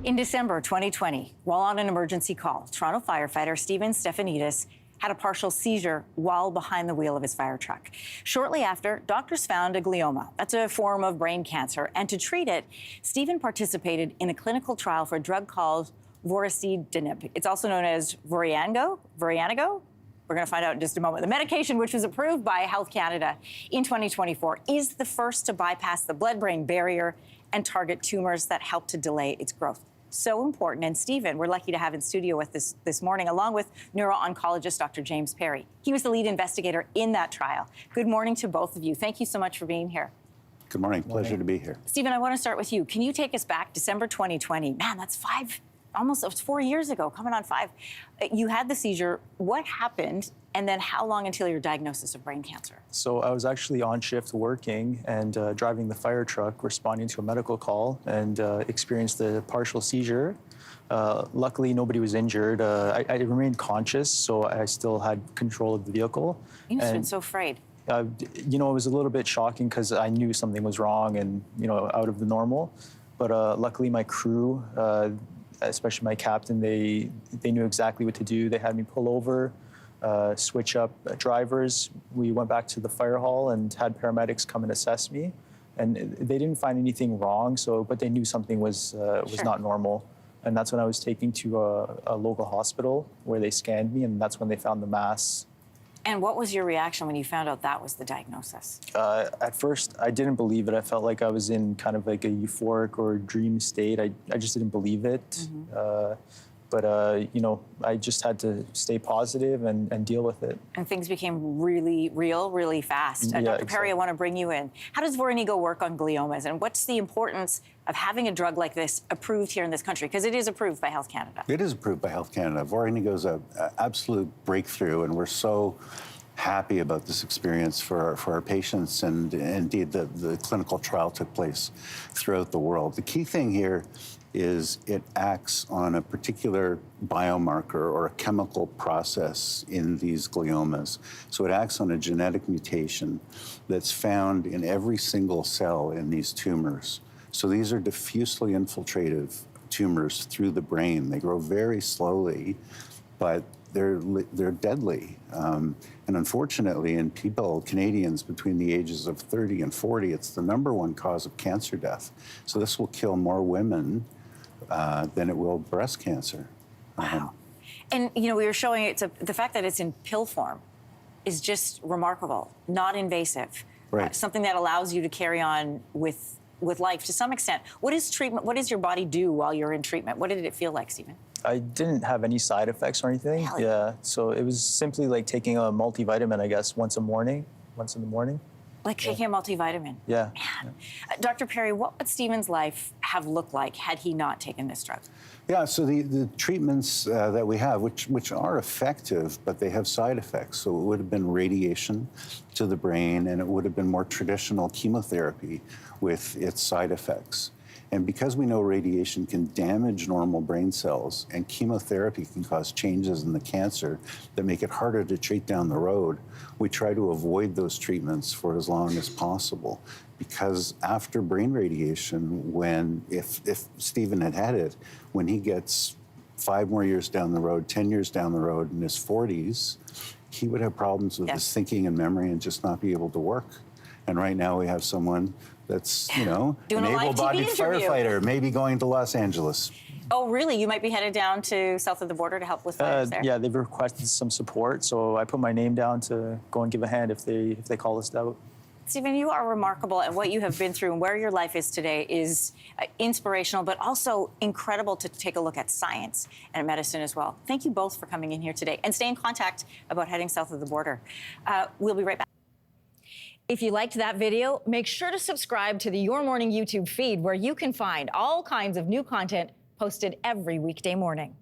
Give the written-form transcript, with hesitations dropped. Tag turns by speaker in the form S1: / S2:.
S1: In December 2020, while on an emergency call, Toronto firefighter Stephen Stefanidis had a partial seizure while behind the wheel of his fire truck. Shortly after, doctors found a glioma. That's a form of brain cancer. And to treat it, Stephen participated in a clinical trial for a drug called vorasidenib. It's also known as Voriango. We're going to find out in just a moment. The medication, which was approved by Health Canada in 2024, is the first to bypass the blood-brain barrier and target tumors that help to delay its growth. So important. And Stephen, we're lucky to have in studio with us this morning, along with neuro-oncologist Dr. James Perry. He was the lead investigator in that trial. Good morning to both of you. Thank you so much for being here.
S2: Good morning. Pleasure to be here.
S1: Stephen, I want to start with you. Can you take us back December 2020? Man, that's almost 4 years ago, coming on 5. You had the seizure. What happened? And then how long until your diagnosis of brain cancer?
S3: So I was actually on shift working and driving the fire truck, responding to a medical call, and experienced a partial seizure. Luckily, nobody was injured. I remained conscious, so I still had control of the vehicle.
S1: You must have been so afraid.
S3: It was a little bit shocking because I knew something was wrong and, out of the normal. But luckily, my crew, especially my captain, they knew exactly what to do. They had me pull over, switch up drivers. We went back to the fire hall and had paramedics come and assess me. And they didn't find anything wrong, but they knew something was not normal. And that's when I was taken to a local hospital where they scanned me, and that's when they found the mass.
S1: And what was your reaction when you found out that was the diagnosis?
S3: At first, I didn't believe it. I felt like I was in kind of like a euphoric or dream state. I just didn't believe it. Mm-hmm. But I just had to stay positive and deal with it.
S1: And things became really real, really fast.
S3: Yeah,
S1: Dr. Perry, I want to bring you in. How does Voranigo work on gliomas? And what's the importance of having a drug like this approved here in this country? Because it is approved by Health Canada.
S2: It is approved by Health Canada. Voranigo is an absolute breakthrough, and we're so happy about this experience for our patients, and indeed the clinical trial took place throughout the world. The key thing here is it acts on a particular biomarker or a chemical process in these gliomas. So it acts on a genetic mutation that's found in every single cell in these tumors. So these are diffusely infiltrative tumors through the brain. They grow very slowly, but they're deadly. And unfortunately, in Canadians between the ages of 30 and 40, it's the #1 cause of cancer death. So this will kill more women than it will breast cancer.
S1: Wow. And, we were showing it, the fact that it's in pill form is just remarkable, not invasive.
S2: Right.
S1: Something that allows you to carry on with life to some extent. What is treatment? What does your body do while you're in treatment? What did it feel like, Stephen?
S3: I didn't have any side effects or anything.
S1: Really?
S3: Yeah, so it was simply like taking a multivitamin, I guess, once in the morning.
S1: Like taking a multivitamin.
S3: Yeah.
S1: Man. Dr. Perry, what would Stephen's life have looked like had he not taken this drug?
S2: Yeah, so the treatments that we have, which are effective, but they have side effects. So it would have been radiation to the brain, and it would have been more traditional chemotherapy with its side effects. And because we know radiation can damage normal brain cells and chemotherapy can cause changes in the cancer that make it harder to treat down the road, we try to avoid those treatments for as long as possible. Because after brain radiation, if Stephen had it, when he gets 5 more years down the road, 10 years down the road in his 40s, he would have problems with his thinking and memory and just not be able to work. And right now we have someone that's, an able-bodied firefighter, maybe going to Los Angeles.
S1: Oh, really? You might be headed down to south of the border to help with fires there?
S3: Yeah, they've requested some support, so I put my name down to go and give a hand if they call us out.
S1: Stephen, you are remarkable at what you have been through, and where your life is today is inspirational, but also incredible to take a look at science and medicine as well. Thank you both for coming in here today, and stay in contact about heading south of the border. We'll be right back. If you liked that video, make sure to subscribe to the Your Morning YouTube feed, where you can find all kinds of new content posted every weekday morning.